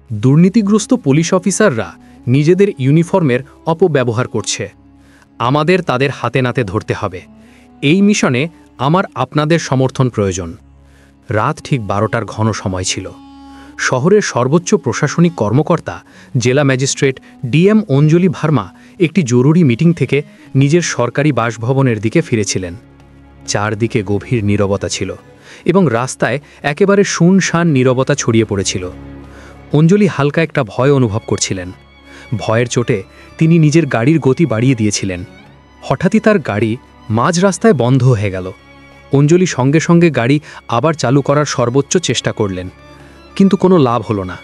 দুর্নীতিগ্রস্ত পুলিশ অফিসাররা নিজেদের ইউনিফর্মের অপব্যবহার করছে। আমাদের তাদের হাতে নাতে ধরতে হবে। এই মিশনে আমার আপনাদের সমর্থন প্রয়োজন। রাত ঠিক 12টার ঘন সময় ছিল। শহরের সর্বোচ্চ প্রশাসনিক কর্মকর্তা জেলা ম্যাজিস্ট্রেট ডিএম অঞ্জলি ভার্মা একটি জরুরি মিটিং থেকে নিজের সরকারি বাসভবনের দিকে ফিরেছিলেন। চারদিকে গভীর নীরবতা ছিল এবং রাস্তায় একেবারে শুনশান নীরবতা ছড়িয়ে পড়েছিল। অঞ্জলি হালকা একটা ভয় অনুভব করছিলেন। ভয়ের চোটে তিনি নিজের গাড়ির গতি বাড়িয়ে দিয়েছিলেন। হঠাৎই তার গাড়ি মাঝ রাস্তায় বন্ধ হয়ে গেল। অঞ্জলি সঙ্গে সঙ্গে গাড়ি আবার চালু করার সর্বোচ্চ চেষ্টা করলেন, কিন্তু কোনো লাভ হলো না।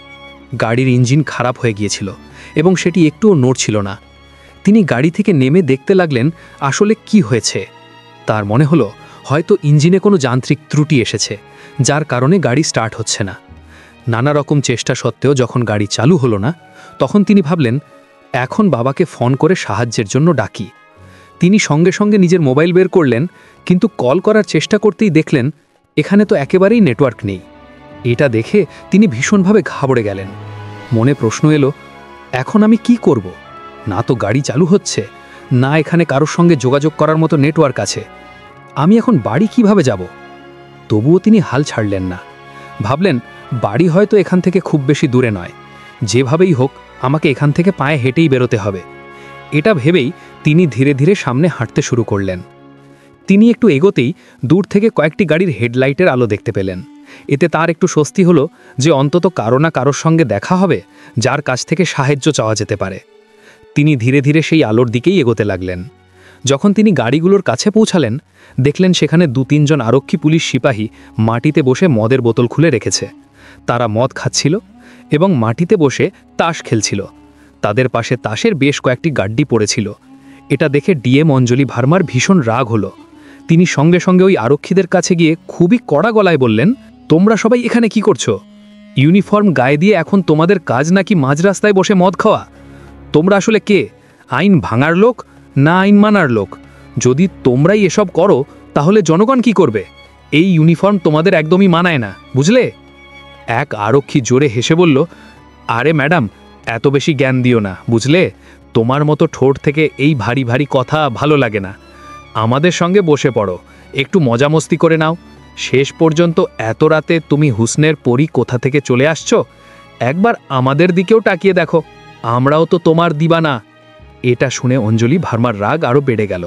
গাড়ির ইঞ্জিন খারাপ হয়ে গিয়েছিল এবং সেটি একটুও নড়ছিল না। তিনি গাড়ি থেকে নেমে দেখতে লাগলেন আসলে কি হয়েছে। তার মনে হলো হয়তো ইঞ্জিনে কোনো যান্ত্রিক ত্রুটি এসেছে, যার কারণে গাড়ি স্টার্ট হচ্ছে না। নানা রকম চেষ্টা সত্ত্বেও যখন গাড়ি চালু হলো না, তখন তিনি ভাবলেন এখন বাবাকে ফোন করে সাহায্যের জন্য ডাকি। তিনি সঙ্গে সঙ্গে নিজের মোবাইল বের করলেন, কিন্তু কল করার চেষ্টা করতেই দেখলেন এখানে তো একেবারেই নেটওয়ার্ক নেই। এটা দেখে তিনি ভীষণভাবে ঘাবড়ে গেলেন। মনে প্রশ্ন এলো, এখন আমি কি করব? না তো গাড়ি চালু হচ্ছে, না এখানে কারোর সঙ্গে যোগাযোগ করার মতো নেটওয়ার্ক আছে। আমি এখন বাড়ি কিভাবে যাব? তবুও তিনি হাল ছাড়লেন না। ভাবলেন বাড়ি হয়তো এখান থেকে খুব বেশি দূরে নয়, যেভাবেই হোক আমাকে এখান থেকে পায়ে হেঁটেই বেরোতে হবে। এটা ভেবেই তিনি ধীরে ধীরে সামনে হাঁটতে শুরু করলেন। তিনি একটু এগোতেই দূর থেকে কয়েকটি গাড়ির হেডলাইটের আলো দেখতে পেলেন। এতে তার একটু স্বস্তি হলো যে অন্তত কারো না কারোর সঙ্গে দেখা হবে, যার কাছ থেকে সাহায্য চাওয়া যেতে পারে। তিনি ধীরে ধীরে সেই আলোর দিকেই এগোতে লাগলেন। যখন তিনি গাড়িগুলোর কাছে পৌঁছালেন, দেখলেন সেখানে 2-3 জন আরক্ষী পুলিশ সিপাহী মাটিতে বসে মদের বোতল খুলে রেখেছে। তারা মদ খাচ্ছিল এবং মাটিতে বসে তাস খেলছিল। তাদের পাশে তাসের বেশ কয়েকটি গাড্ডি পড়েছিল। এটা দেখে ডিএম অঞ্জলি ভার্মার ভীষণ রাগ হলো। তিনি সঙ্গে সঙ্গে ওই আরক্ষীদের কাছে গিয়ে খুবই কড়া গলায় বললেন, তোমরা সবাই এখানে কি করছো? ইউনিফর্ম গায়ে দিয়ে এখন তোমাদের কাজ নাকি মাঝ রাস্তায় বসে মদ খাওয়া? তোমরা আসলে কে? আইন ভাঙার লোক না আইন মানার লোক? যদি তোমরাই এসব করো তাহলে জনগণ কি করবে? এই ইউনিফর্ম তোমাদের একদমই মানায় না, বুঝলে? এক আরক্ষী জোরে হেসে বলল, আরে ম্যাডাম, এত বেশি জ্ঞান দিও না, বুঝলে? তোমার মতো ঠোঁট থেকে এই ভারী ভারী কথা ভালো লাগে না। আমাদের সঙ্গে বসে পড়ো, একটু মজামস্তি করে নাও। শেষ পর্যন্ত এত রাতে তুমি হুসনের পরী কোথা থেকে চলে আসছো? একবার আমাদের দিকেও তাকিয়ে দেখো, আমরাও তো তোমার দিবানা। এটা শুনে অঞ্জলি ভার্মার রাগ আরও বেড়ে গেল,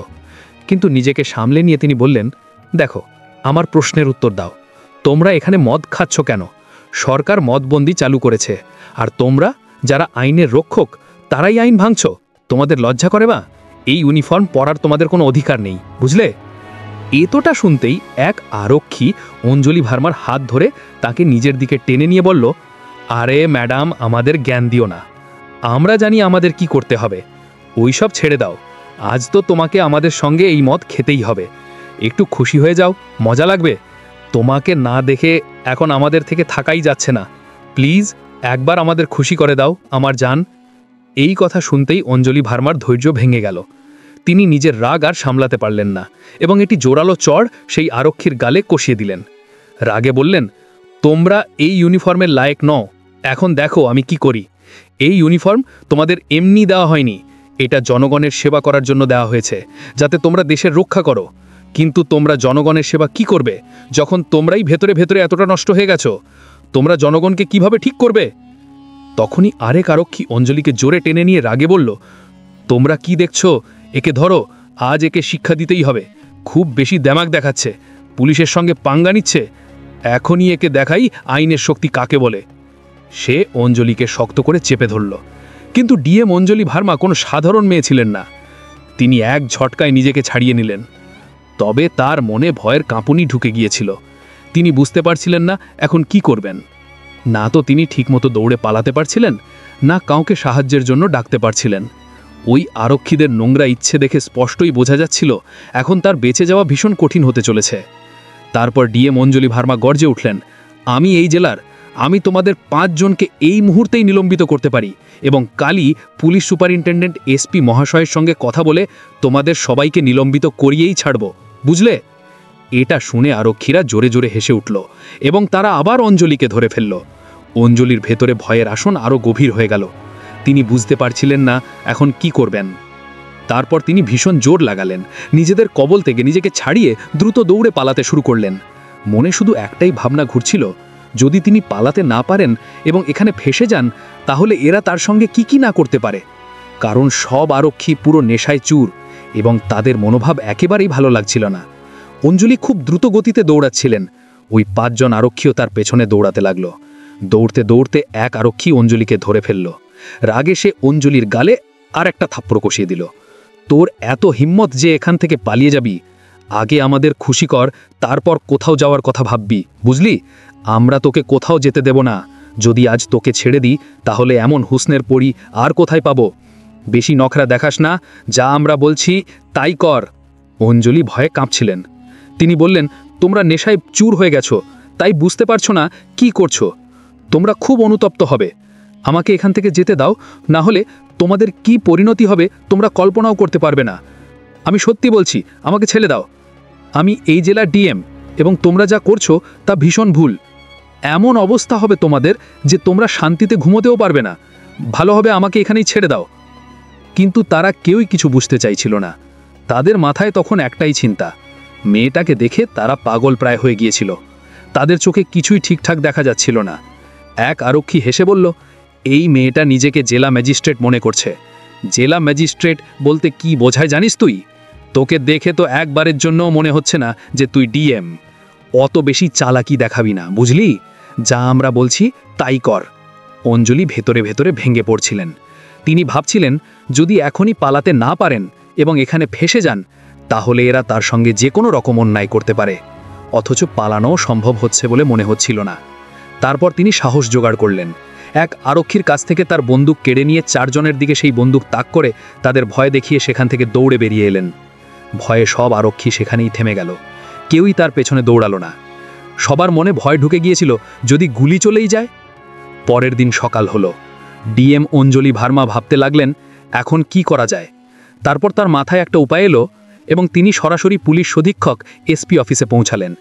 কিন্তু নিজেকে সামলে নিয়ে তিনি বললেন, দেখো, আমার প্রশ্নের উত্তর দাও। তোমরা এখানে মদ খাচ্ছ কেন? সরকার মদবন্দি চালু করেছে, আর তোমরা যারা আইনের রক্ষক তারাই আইন ভাঙছ। তোমাদের লজ্জা করে বা? এই ইউনিফর্ম পরার তোমাদের কোনো অধিকার নেই, বুঝলে? এতটা শুনতেই এক আরক্ষী অঞ্জলি ভার্মার হাত ধরে তাকে নিজের দিকে টেনে নিয়ে বলল, আরে ম্যাডাম, আমাদের জ্ঞান দিও না। আমরা জানি আমাদের কি করতে হবে। ওইসব ছেড়ে দাও। আজ তো তোমাকে আমাদের সঙ্গে এই মদ খেতেই হবে। একটু খুশি হয়ে যাও, মজা লাগবে। তোমাকে না দেখে এখন আমাদের থেকে থাকাই যাচ্ছে না। প্লিজ একবার আমাদের খুশি করে দাও, আমার জান। এই কথা শুনতেই অঞ্জলি ভার্মার ধৈর্য ভেঙে গেল। তিনি নিজের রাগ আর সামলাতে পারলেন না এবং এটি জোরালো চড় সেই আরক্ষীর গালে কষিয়ে দিলেন। রাগে বললেন, তোমরা এই ইউনিফর্মের লায়েক নও। এখন দেখো আমি কি করি। এই ইউনিফর্ম তোমাদের এমনি দেওয়া হয়নি, এটা জনগণের সেবা করার জন্য দেওয়া হয়েছে, যাতে তোমরা দেশের রক্ষা করো। কিন্তু তোমরা জনগণের সেবা কি করবে যখন তোমরাই ভেতরে ভেতরে এতটা নষ্ট হয়ে গেছো? তোমরা জনগণকে কিভাবে ঠিক করবে? তখনই আরেক আরক্ষী অঞ্জলিকে জোরে টেনে নিয়ে রাগে বলল, তোমরা কি দেখছো? একে ধরো, আজ একে শিক্ষা দিতেই হবে। খুব বেশি দেমাক দেখাচ্ছে, পুলিশের সঙ্গে পাঙ্গা নিচ্ছে। এখনই একে দেখাই আইনের শক্তি কাকে বলে। সে অঞ্জলিকে শক্ত করে চেপে ধরল। কিন্তু ডিএম অঞ্জলি ভার্মা কোনো সাধারণ মেয়ে ছিলেন না। তিনি এক ঝটকায় নিজেকে ছাড়িয়ে নিলেন। তবে তার মনে ভয়ের কাঁপুনি ঢুকে গিয়েছিল। তিনি বুঝতে পারছিলেন না এখন কি করবেন। না তো তিনি ঠিকমতো দৌড়ে পালাতে পারছিলেন, না কাউকে সাহায্যের জন্য ডাকতে পারছিলেন। ওই আরক্ষীদের নোংরা ইচ্ছে দেখে স্পষ্টই বোঝা যাচ্ছিল এখন তার বেঁচে যাওয়া ভীষণ কঠিন হতে চলেছে। তারপর ডিএম অঞ্জলি ভার্মা গর্জে উঠলেন, আমি এই জেলার, আমি তোমাদের 5 জনকে এই মুহূর্তেই নিলম্বিত করতে পারি এবং কালই পুলিশ সুপারিনটেন্ডেন্ট এসপি মহাশয়ের সঙ্গে কথা বলে তোমাদের সবাইকে নিলম্বিত করিয়েই ছাড়ব, বুঝলে? এটা শুনে আরক্ষীরা জোরে জোরে হেসে উঠল এবং তারা আবার অঞ্জলিকে ধরে ফেলল। অঞ্জলির ভেতরে ভয়ের আসন আরও গভীর হয়ে গেল। তিনি বুঝতে পারছিলেন না এখন কি করবেন। তারপর তিনি ভীষণ জোর লাগালেন, নিজেদের কবল থেকে নিজেকে ছাড়িয়ে দ্রুত দৌড়ে পালাতে শুরু করলেন। মনে শুধু একটাই ভাবনা ঘুরছিল, যদি তিনি পালাতে না পারেন এবং এখানে ফেসে যান, তাহলে এরা তার সঙ্গে কি না করতে পারে। কারণ সব আরক্ষী পুরো নেশায় চুর এবং তাদের মনোভাব একেবারেই ভালো লাগছিল না। অঞ্জলি খুব দ্রুত গতিতে দৌড়াচ্ছিলেন। ওই 5 জন আরক্ষীও তার পেছনে দৌড়াতে লাগলো। দৌড়তে দৌড়তে এক আরক্ষী অঞ্জলিকে ধরে ফেলল। রাগে সে অঞ্জলির গালে আর একটা থাপ্পড় কষিয়ে দিল। তোর এত হিম্মত যে এখান থেকে পালিয়ে যাবি? আগে আমাদের খুশি কর, তারপর কোথাও যাওয়ার কথা ভাববি, বুঝলি? আমরা তোকে কোথাও যেতে দেব না। যদি আজ তোকে ছেড়ে দিই, তাহলে এমন হুসনের পরি আর কোথায় পাবো? বেশি নখরা দেখাস না, যা আমরা বলছি তাই কর। অঞ্জলি ভয়ে কাঁপছিলেন। তিনি বললেন, তোমরা নেশায় চুর হয়ে গেছো, তাই বুঝতে পারছো না কি করছো। তোমরা খুব অনুতপ্ত হবে। আমাকে এখান থেকে যেতে দাও, না হলে তোমাদের কি পরিণতি হবে তোমরা কল্পনাও করতে পারবে না। আমি সত্যি বলছি, আমাকে ছেড়ে দাও। আমি এই জেলার ডিএম এবং তোমরা যা করছো তা ভীষণ ভুল। এমন অবস্থা হবে তোমাদের যে তোমরা শান্তিতে ঘুমোতেও পারবে না। ভালো হবে আমাকে এখানেই ছেড়ে দাও। কিন্তু তারা কেউই কিছু বুঝতে চাইছিল না। তাদের মাথায় তখন একটাই চিন্তা, মেয়েটাকে দেখে তারা পাগল প্রায় হয়ে গিয়েছিল। তাদের চোখে কিছুই ঠিকঠাক দেখা যাচ্ছিল না। এক আরক্ষী হেসে বলল, এই মেয়েটা নিজেকে জেলা ম্যাজিস্ট্রেট মনে করছে। জেলা ম্যাজিস্ট্রেট বলতে কি বোঝায় জানিস তুই? তোকে দেখে তো একবারের জন্যও মনে হচ্ছে না যে তুই ডিএম। অত বেশি চালাকি দেখাবি না, বুঝলি? যা আমরা বলছি তাই কর। অঞ্জলি ভেতরে ভেতরে ভেঙে পড়ছিলেন। তিনি ভাবছিলেন, যদি এখনই পালাতে না পারেন এবং এখানে ফেসে যান, তাহলে এরা তার সঙ্গে যে কোনো রকম অন্যায় করতে পারে। অথচ পালানোও সম্ভব হচ্ছে বলে মনে হচ্ছিল না। তারপর তিনি সাহস জোগাড় করলেন। এক আরক্ষীর কাছ থেকে তার বন্দুক কেড়ে নিয়ে 4 জনের দিকে সেই বন্দুক তাক করে তাদের ভয় দেখিয়ে সেখান থেকে দৌড়ে বেরিয়ে এলেন। ভয়ে সব আরক্ষী সেখানেই থেমে গেল। কেউই তার পেছনে দৌড়ালো না। সবার মনে ভয় ঢুকে গিয়েছিল, যদি গুলি চলেই যায়। পরের দিন সকাল হলো। ডিএম অঞ্জলি ভার্মা ভাবতে লাগলেন, এখন কি করা যায়। তারপর তার মাথায় একটা উপায় এলো এবং তিনি সরাসরি পুলিশ অধীক্ষক এসপি অফিসে পৌঁছালেন।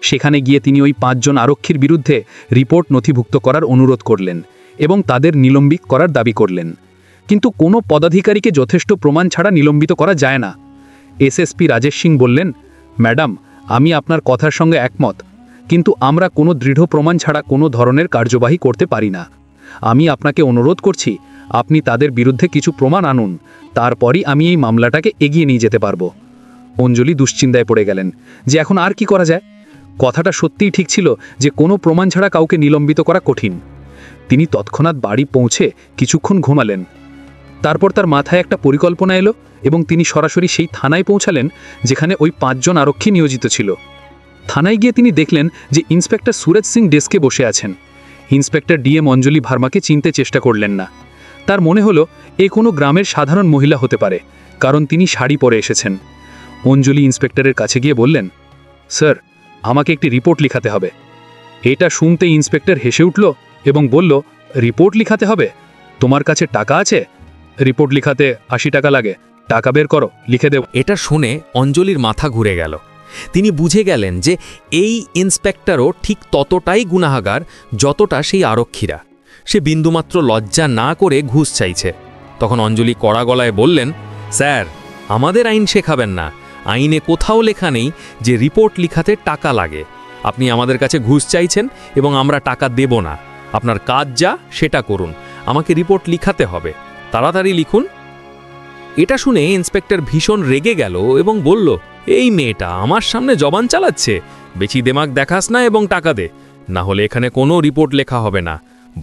সেখানে গিয়ে তিনি ওই 5 জন আরক্ষীর বিরুদ্ধে রিপোর্ট নথিভুক্ত করার অনুরোধ করলেন এবং তাদের নিলম্বিত করার দাবি করলেন। কিন্তু কোনো পদাধিকারীকে যথেষ্ট প্রমাণ ছাড়া নিলম্বিত করা যায় না। এসএসপি রাজেশ সিং বললেন, ম্যাডাম, আমি আপনার কথার সঙ্গে একমত, কিন্তু আমরা কোনো দৃঢ় প্রমাণ ছাড়া কোনো ধরনের কার্যবাহী করতে পারি না। আমি আপনাকে অনুরোধ করছি, আপনি তাদের বিরুদ্ধে কিছু প্রমাণ আনুন, তারপরই আমি এই মামলাটাকে এগিয়ে নিয়ে যেতে পারবো। অঞ্জলি দুশ্চিন্তায় পড়ে গেলেন যে এখন আর কি করা যায়। কথাটা সত্যিই ঠিক ছিল যে কোনো প্রমাণ ছাড়া কাউকে নিলম্বিত করা কঠিন। তিনি তৎক্ষণাৎ বাড়ি পৌঁছে কিছুক্ষণ ঘুমালেন। তারপর তার মাথায় একটা পরিকল্পনা এলো এবং তিনি সরাসরি সেই থানায় পৌঁছালেন যেখানে ওই 5 জন আরক্ষী নিয়োজিত ছিল। থানায় গিয়ে তিনি দেখলেন যে ইন্সপেক্টর সুরজ সিং ডেস্কে বসে আছেন। ইন্সপেক্টর ডিএম অঞ্জলি ভার্মাকে চিনতে চেষ্টা করলেন না। তার মনে হলো এ কোনো গ্রামের সাধারণ মহিলা হতে পারে, কারণ তিনি শাড়ি পরে এসেছেন। অঞ্জলি ইন্সপেক্টরের কাছে গিয়ে বললেন, স্যার, আমাকে একটি রিপোর্ট লিখাতে হবে। এটা শুনতেই ইন্সপেক্টর হেসে উঠল এবং বলল, রিপোর্ট লিখাতে হবে? তোমার কাছে টাকা আছে? রিপোর্ট লিখাতে 80 টাকা লাগে, টাকা বের করো, লিখে দেব। এটা শুনে অঞ্জলির মাথা ঘুরে গেল। তিনি বুঝে গেলেন যে এই ইন্সপেক্টরও ঠিক ততটাই গুনাহাগার যতটা সেই আরক্ষীরা। সে বিন্দুমাত্র লজ্জা না করে ঘুষ চাইছে। তখন অঞ্জলি কড়া গলায় বললেন, স্যার, আমাদের আইন শেখাবেন না। আইনে কোথাও লেখা নেই যে রিপোর্ট লিখাতে টাকা লাগে। আপনি আমাদের কাছে ঘুষ চাইছেন এবং আমরা টাকা দেব না। আপনার কাজ যা সেটা করুন, আমাকে রিপোর্ট লিখাতে হবে, তাড়াতাড়ি লিখুন। এটা শুনে ইন্সপেক্টর ভীষণ রেগে গেল এবং বলল, এই মেয়েটা আমার সামনে জবান চালাচ্ছে। বেশি দেমাগ দেখাস না এবং টাকা দে, না হলে এখানে কোনো রিপোর্ট লেখা হবে না।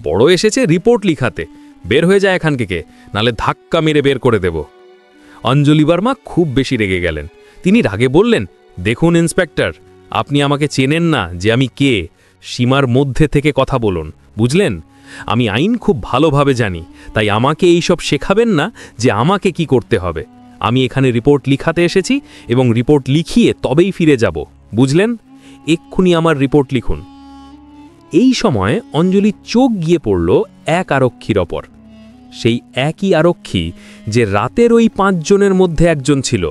বড় এসেছে রিপোর্ট লিখাতে, বের হয়ে যায় এখান থেকে, নালে ধাক্কা মেরে বের করে দেব। অঞ্জলি বর্মা খুব বেশি রেগে গেলেন। তিনি রাগে বললেন, দেখুন ইন্সপেক্টর, আপনি আমাকে চেনেন না যে আমি কে। সীমার মধ্যে থেকে কথা বলুন, বুঝলেন? আমি আইন খুব ভালোভাবে জানি, তাই আমাকে এইসব শেখাবেন না যে আমাকে কি করতে হবে। আমি এখানে রিপোর্ট লিখাতে এসেছি এবং রিপোর্ট লিখিয়ে তবেই ফিরে যাব, বুঝলেন? এক্ষুনি আমার রিপোর্ট লিখুন। এই সময় অঞ্জলির চোখ গিয়ে পড়ল এক আরক্ষীর ওপর। সেই একই আরক্ষী যে রাতের ওই 5 জনের মধ্যে একজন ছিল।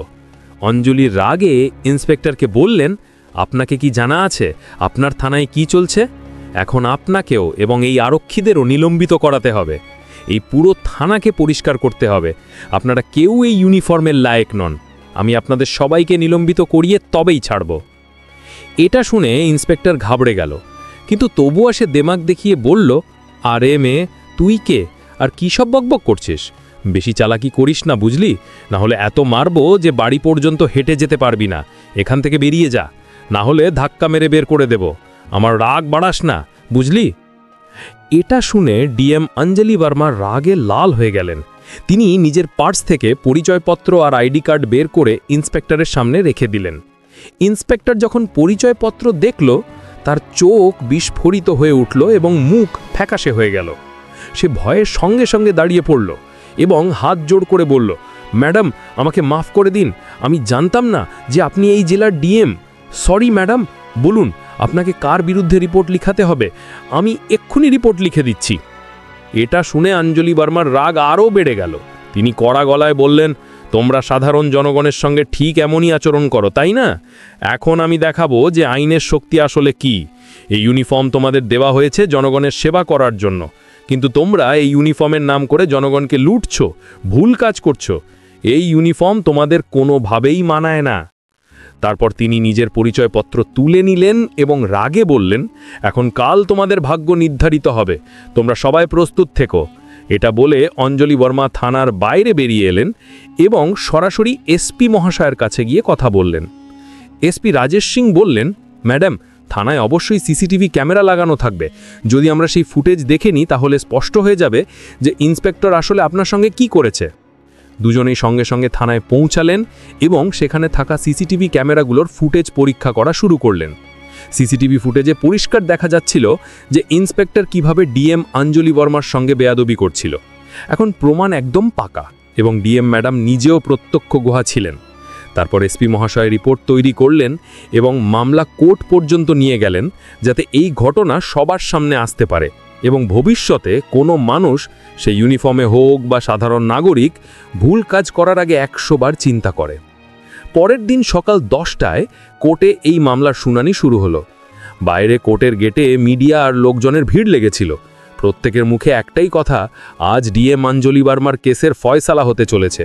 অঞ্জলির রাগে ইন্সপেক্টরকে বললেন, আপনাকে কি জানা আছে আপনার থানায় কি চলছে? এখন আপনাকেও এবং এই আরক্ষীদেরও নিলম্বিত করাতে হবে। এই পুরো থানাকে পরিষ্কার করতে হবে। আপনারা কেউ এই ইউনিফর্মের লায়েক নন। আমি আপনাদের সবাইকে নিলম্বিত করিয়ে তবেই ছাড়ব। এটা শুনে ইন্সপেক্টর ঘাবড়ে গেল, কিন্তু তবুও সে দেমাগ দেখিয়ে বলল, আরে মেয়ে, তুই কে আর কী সব বকবক করছিস? বেশি চালাকি করিস না, বুঝলি? না হলে এত মারবো যে বাড়ি পর্যন্ত হেঁটে যেতে পারবি না। এখান থেকে বেরিয়ে যা, না হলে ধাক্কা মেরে বের করে দেব। আমার রাগ বাড়াস না, বুঝলি? এটা শুনে ডিএম অঞ্জলি বর্মা রাগে লাল হয়ে গেলেন। তিনি নিজের পার্স থেকে পরিচয়পত্র আর আইডি কার্ড বের করে ইন্সপেক্টরের সামনে রেখে দিলেন। ইন্সপেক্টর যখন পরিচয়পত্র দেখল, তার চোখ বিস্ফোরিত হয়ে উঠল এবং মুখ ফ্যাকাশে হয়ে গেল। সে ভয়ের সঙ্গে সঙ্গে দাঁড়িয়ে পড়ল এবং হাত জোড় করে বলল, ম্যাডাম, আমাকে মাফ করে দিন। আমি জানতাম না যে আপনি এই জেলার ডিএম। সরি ম্যাডাম, বলুন আপনাকে কার বিরুদ্ধে রিপোর্ট লিখাতে হবে? আমি এক্ষুনি রিপোর্ট লিখে দিচ্ছি। এটা শুনে অঞ্জলি বর্মার রাগ আরও বেড়ে গেল। তিনি কড়া গলায় বললেন, তোমরা সাধারণ জনগণের সঙ্গে ঠিক এমনই আচরণ করো, তাই না? এখন আমি দেখাবো যে আইনের শক্তি আসলে কি। এই ইউনিফর্ম তোমাদের দেওয়া হয়েছে জনগণের সেবা করার জন্য, কিন্তু তোমরা এই ইউনিফর্মের নাম করে জনগণকে লুটছো, ভুল কাজ করছো। এই ইউনিফর্ম তোমাদের কোনোভাবেই মানায় না। তারপর তিনি নিজের পরিচয়পত্র তুলে নিলেন এবং রাগে বললেন, এখন কাল তোমাদের ভাগ্য নির্ধারিত হবে, তোমরা সবাই প্রস্তুত থেকো। এটা বলে অঞ্জলি বর্মা থানার বাইরে বেরিয়ে এলেন এবং সরাসরি এসপি মহাশয়ের কাছে গিয়ে কথা বললেন। এসপি রাজেশ সিং বললেন, ম্যাডাম, থানায় অবশ্যই সিসিটিভি ক্যামেরা লাগানো থাকবে। যদি আমরা সেই ফুটেজ দেখে নিই তাহলে স্পষ্ট হয়ে যাবে যে ইন্সপেক্টর আসলে আপনার সঙ্গে কি করেছে। দুজনেই সঙ্গে সঙ্গে থানায় পৌঁছালেন এবং সেখানে থাকা সিসিটিভি ক্যামেরাগুলোর ফুটেজ পরীক্ষা করা শুরু করলেন। সিসিটিভি ফুটেজে পরিষ্কার দেখা যাচ্ছিল যে ইন্সপেক্টর কিভাবে ডিএম অঞ্জলি বর্মার সঙ্গে বেয়াদবি করছিল। এখন প্রমাণ একদম পাকা এবং ডিএম ম্যাডাম নিজেও প্রত্যক্ষ গুহা ছিলেন। তারপর এসপি মহাশয় রিপোর্ট তৈরি করলেন এবং মামলা কোর্ট পর্যন্ত নিয়ে গেলেন, যাতে এই ঘটনা সবার সামনে আসতে পারে এবং ভবিষ্যতে কোনো মানুষ, সে ইউনিফর্মে হোক বা সাধারণ নাগরিক, ভুল কাজ করার আগে 100 বার চিন্তা করে। পরের দিন সকাল 10টায় কোর্টে এই মামলার শুনানি শুরু হলো। বাইরে কোর্টের গেটে মিডিয়া আর লোকজনের ভিড় লেগেছিল। প্রত্যেকের মুখে একটাই কথা, আজ ডিএম অঞ্জলি বর্মার কেসের ফয়সালা হতে চলেছে।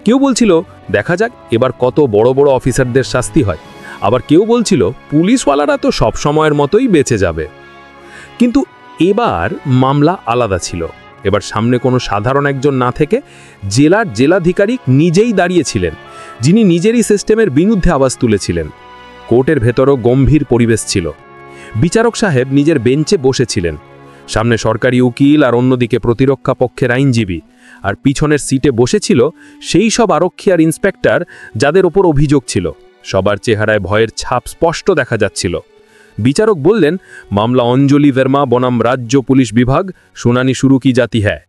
কেউ বলছিল, দেখা যাক এবার কত বড় বড় অফিসারদের শাস্তি হয়। আবার কেউ বলছিল, পুলিশওয়ালারা তো সব সময়ের মতোই বেঁচে যাবে। কিন্তু এবার মামলা আলাদা ছিল। এবার সামনে কোনো সাধারণ একজন না থেকে জেলার জেলাধিকারিক নিজেই দাঁড়িয়েছিলেন, যিনি নিজেরই সিস্টেমের বিরুদ্ধে আওয়াজ তুলেছিলেন। কোর্টের ভেতরও গম্ভীর পরিবেশ ছিল। বিচারক সাহেব নিজের বেঞ্চে বসেছিলেন। সামনে সরকারি উকিল আর অন্যদিকে প্রতিরক্ষা পক্ষের আইনজীবী, আর পিছনের সিটে বসেছিল সেই সব আরক্ষী আর ইন্সপেক্টর যাদের ওপর অভিযোগ ছিল। সবার চেহারায় ভয়ের ছাপ স্পষ্ট দেখা যাচ্ছিল। বিচারক বললেন, মামলা অঞ্জলি বর্মা বনাম রাজ্য পুলিশ বিভাগ, শুনানি শুরু কি জাতি হ্যায়।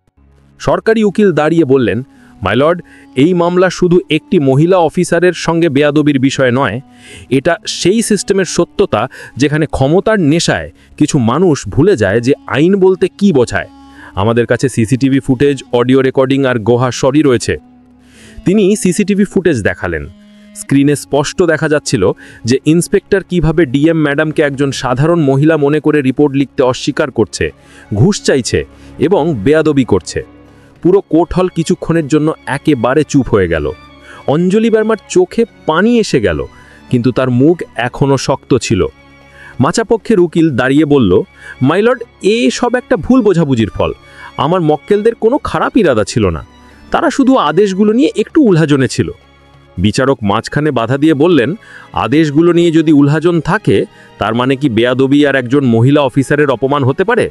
সরকারি উকিল দাঁড়িয়ে বললেন, মাই লর্ড, এই মামলা শুধু একটি মহিলা অফিসারের সঙ্গে বেয়াদবির বিষয় নয়। এটা সেই সিস্টেমের সত্যতা যেখানে ক্ষমতার নেশায় কিছু মানুষ ভুলে যায় যে আইন বলতে কি বোঝায়। আমাদের কাছে সিসিটিভি ফুটেজ, অডিও রেকর্ডিং আর গোহা সবই রয়েছে। তিনি সিসিটিভি ফুটেজ দেখালেন। স্ক্রিনে স্পষ্ট দেখা যাচ্ছিল যে ইন্সপেক্টর কিভাবে ডিএম ম্যাডামকে একজন সাধারণ মহিলা মনে করে রিপোর্ট লিখতে অস্বীকার করছে, ঘুষ চাইছে এবং বেয়াদবি করছে। পুরো কোর্ট হল কিছুক্ষণের জন্য একেবারে চুপ হয়ে গেল। অঞ্জলি বর্মার চোখে পানি এসে গেল, কিন্তু তার মুখ এখনও শক্ত ছিল। মাচাপক্ষের উকিল দাঁড়িয়ে বলল, মাই লর্ড, সব একটা ভুল বোঝাবুঝির ফল। আমার মক্কেলদের কোনো খারাপ ইরাদা ছিল না, তারা শুধু আদেশগুলো নিয়ে একটু উলহাজনে ছিল। বিচারক মাঝখানে বাধা দিয়ে বললেন, আদেশগুলো নিয়ে যদি উলহাজন থাকে, তার মানে কি বেয়াদবি আর একজন মহিলা অফিসারের অপমান হতে পারে?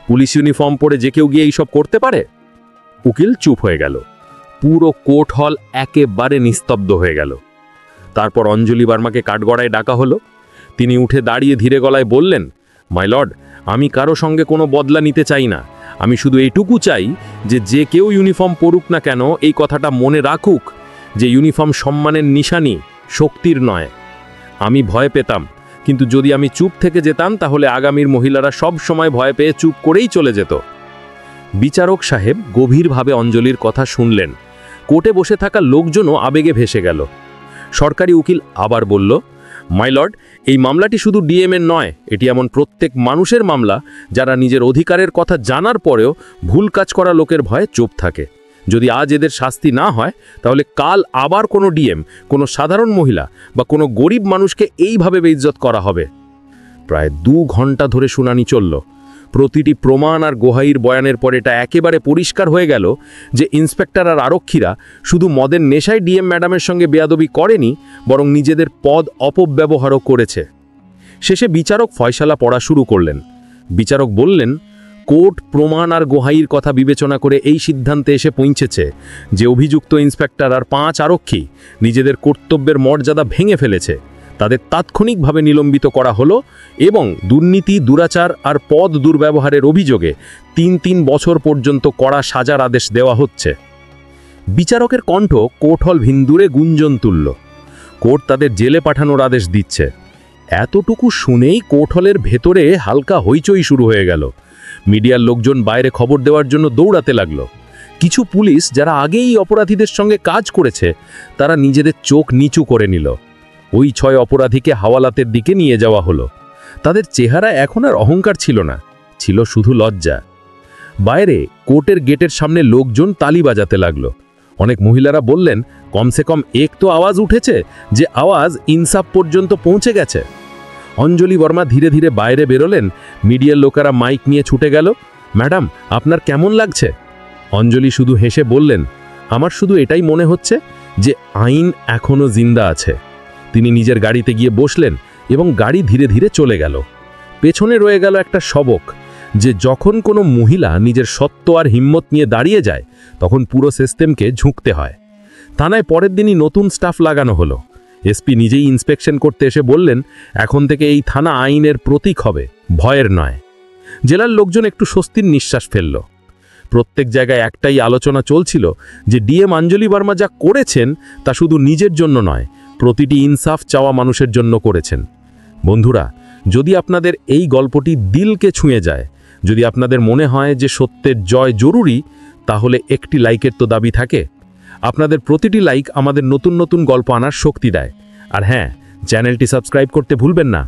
পুলিশ ইউনিফর্ম পরে যে কেউ গিয়ে এইসব করতে পারে? উকিল চুপ হয়ে গেল। পুরো কোর্ট হল একেবারে নিস্তব্ধ হয়ে গেল। তারপর অঞ্জলি বর্মাকে কাঠগড়ায় ডাকা হলো। তিনি উঠে দাঁড়িয়ে ধীরে গলায় বললেন, মাই লর্ড, আমি কারো সঙ্গে কোনো বদলা নিতে চাই না। আমি শুধু এইটুকু চাই যে যে কেউ ইউনিফর্ম পরুক না কেন, এই কথাটা মনে রাখুক যে ইউনিফর্ম সম্মানের নিশানি, শক্তির নয়। আমি ভয় পেতাম, কিন্তু যদি আমি চুপ থেকে যেতাম তাহলে আগামীর মহিলারা সব সময় ভয় পেয়ে চুপ করেই চলে যেত। বিচারক সাহেব গভীরভাবে অঞ্জলির কথা শুনলেন। কোর্টে বসে থাকা লোকজনও আবেগে ভেসে গেল। সরকারি উকিল আবার বলল, মাই লর্ড, এই মামলাটি শুধু ডিএমের নয়, এটি এমন প্রত্যেক মানুষের মামলা যারা নিজের অধিকারের কথা জানার পরেও ভুল কাজ করা লোকের ভয়ে চুপ থাকে। যদি আজ এদের শাস্তি না হয়, তাহলে কাল আবার কোনো ডিএম, কোনো সাধারণ মহিলা বা কোনো গরিব মানুষকে এইভাবে বেইজ্জত করা হবে। প্রায় 2 ঘন্টা ধরে শুনানি চলল। প্রতিটি প্রমাণ আর গোহাইর বয়ানের পর এটা একেবারে পরিষ্কার হয়ে গেল যে ইন্সপেক্টর আর আরক্ষীরা শুধু মদের নেশায় ডিএম ম্যাডামের সঙ্গে বেয়াদবি করেনি, বরং নিজেদের পদ অপব্যবহারও করেছে। শেষে বিচারক ফয়সালা পড়া শুরু করলেন। বিচারক বললেন, কোর্ট প্রমাণ আর গোহাইর কথা বিবেচনা করে এই সিদ্ধান্তে এসে পৌঁছেছে যে অভিযুক্ত ইন্সপেক্টর আর 5 আরক্ষী নিজেদের কর্তব্যের মর্যাদা ভেঙে ফেলেছে। তাদের তাৎক্ষণিকভাবে নিলম্বিত করা হলো এবং দুর্নীতি, দুরাচার আর পদ দুর্ব্যবহারের অভিযোগে 3 বছর পর্যন্ত কড়া সাজার আদেশ দেওয়া হচ্ছে। বিচারকের কণ্ঠ কোর্ট হল ভিন্দুরে গুঞ্জন তুলল। কোর্ট তাদের জেলে পাঠানোর আদেশ দিচ্ছে। এতটুকু শুনেই কোর্ট হলের ভেতরে হালকা হইচই শুরু হয়ে গেল। মিডিয়ার লোকজন বাইরে খবর দেওয়ার জন্য দৌড়াতে লাগলো। কিছু পুলিশ যারা আগেই অপরাধীদের সঙ্গে কাজ করেছে, তারা নিজেদের চোখ নিচু করে নিল। ওই 6 অপরাধীকে হাওয়ালাতের দিকে নিয়ে যাওয়া হলো। তাদের চেহারা এখন আর অহংকার ছিল না, ছিল শুধু লজ্জা। বাইরে কোর্টের গেটের সামনে লোকজন তালি বাজাতে লাগলো। অনেক মহিলারা বললেন, কমসে কম এক তো আওয়াজ উঠেছে, যে আওয়াজ ইনসাফ পর্যন্ত পৌঁছে গেছে। অঞ্জলি বর্মা ধীরে ধীরে বাইরে বেরোলেন। মিডিয়ার লোকেরা মাইক নিয়ে ছুটে গেল, ম্যাডাম আপনার কেমন লাগছে? অঞ্জলি শুধু হেসে বললেন, আমার শুধু এটাই মনে হচ্ছে যে আইন এখনো জিন্দা আছে। তিনি নিজের গাড়িতে গিয়ে বসলেন এবং গাড়ি ধীরে ধীরে চলে গেল। পেছনে রয়ে গেল একটা সবক, যে যখন কোনো মহিলা নিজের সত্য আর হিম্মত নিয়ে দাঁড়িয়ে যায়, তখন পুরো সিস্টেমকে ঝুঁকতে হয়। থানায় পরের দিনই নতুন স্টাফ লাগানো হলো। এসপি নিজেই ইন্সপেকশন করতে এসে বললেন, এখন থেকে এই থানা আইনের প্রতীক হবে, ভয়ের নয়। জেলার লোকজন একটু স্বস্তির নিঃশ্বাস ফেলল। প্রত্যেক জায়গায় একটাই আলোচনা চলছিল যে ডিএম অঞ্জলি বর্মা যা করেছেন তা শুধু নিজের জন্য নয়, প্রতিটি ইনসাফ চাওয়া মানুষের জন্য করেছেন। বন্ধুরা, যদি আপনাদের এই গল্পটি দিলকে ছুঁয়ে যায়, যদি আপনাদের মনে হয় যে সত্যের জয় জরুরি, তাহলে একটি লাইকের তো দাবি থাকে। আপনাদের প্রতিটি লাইক আমাদের নতুন নতুন গল্প আনার শক্তি দেয়। আর হ্যাঁ, চ্যানেলটি সাবস্ক্রাইব করতে ভুলবেন না।